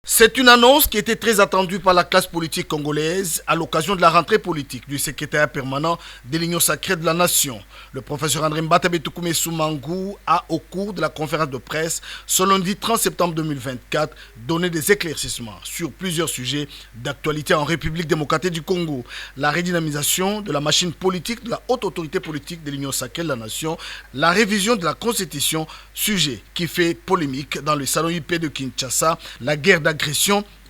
C'est une annonce qui était très attendue par la classe politique congolaise à l'occasion de la rentrée politique du secrétaire permanent de l'Union sacrée de la Nation. Le professeur André Mbatabetoukoumé Soumangou a, au cours de la conférence de presse, ce lundi 30 septembre 2024, donné des éclaircissements sur plusieurs sujets d'actualité en République démocratique du Congo. La redynamisation de la machine politique de la haute autorité politique de l'Union sacrée de la Nation, la révision de la Constitution, sujet qui fait polémique dans le salon IP de Kinshasa, la guerre d'agression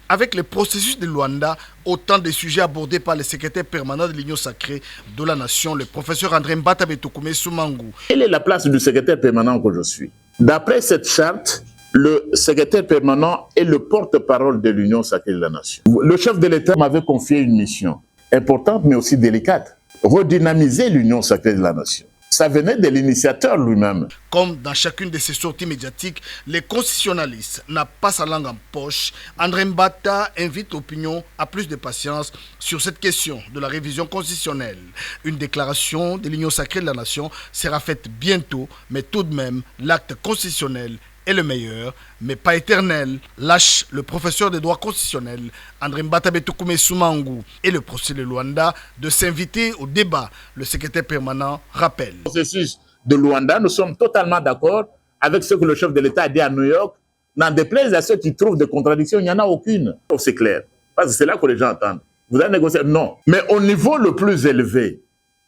avec le processus de Luanda, autant de sujets abordés par le secrétaire permanent de l'Union sacrée de la Nation, le professeur André Mbatabetoukoumé Soumangou. Quelle est la place du secrétaire permanent que je suis? D'après cette charte, le secrétaire permanent est le porte-parole de l'Union sacrée de la Nation. Le chef de l'État m'avait confié une mission importante mais aussi délicate: redynamiser l'Union sacrée de la Nation. Ça venait de l'initiateur lui-même. Comme dans chacune de ses sorties médiatiques, les constitutionnalistes n'a pas sa langue en poche. André Mbata invite l'opinion à plus de patience sur cette question de la révision constitutionnelle. Une déclaration de l'Union sacrée de la Nation sera faite bientôt, mais tout de même, l'acte constitutionnel est le meilleur, mais pas éternel, lâche le professeur des droits constitutionnels, André Mbatabetoukoumé Soumangou, et le procès de Luanda de s'inviter au débat. Le secrétaire permanent rappelle. Le processus de Luanda, nous sommes totalement d'accord avec ce que le chef de l'État a dit à New York. N'en déplaise à ceux qui trouvent des contradictions, il n'y en a aucune. C'est clair, parce que c'est là que les gens entendent. Vous allez négocier? Non. Mais au niveau le plus élevé,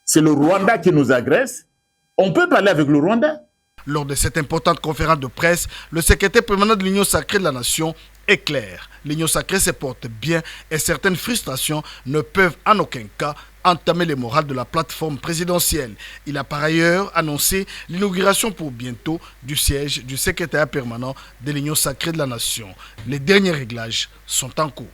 c'est le Rwanda qui nous agresse. On peut parler avec le Rwanda. Lors de cette importante conférence de presse, le secrétaire permanent de l'Union sacrée de la Nation est clair. L'Union sacrée se porte bien et certaines frustrations ne peuvent en aucun cas entamer les morales de la plateforme présidentielle. Il a par ailleurs annoncé l'inauguration pour bientôt du siège du secrétaire permanent de l'Union sacrée de la Nation. Les derniers réglages sont en cours.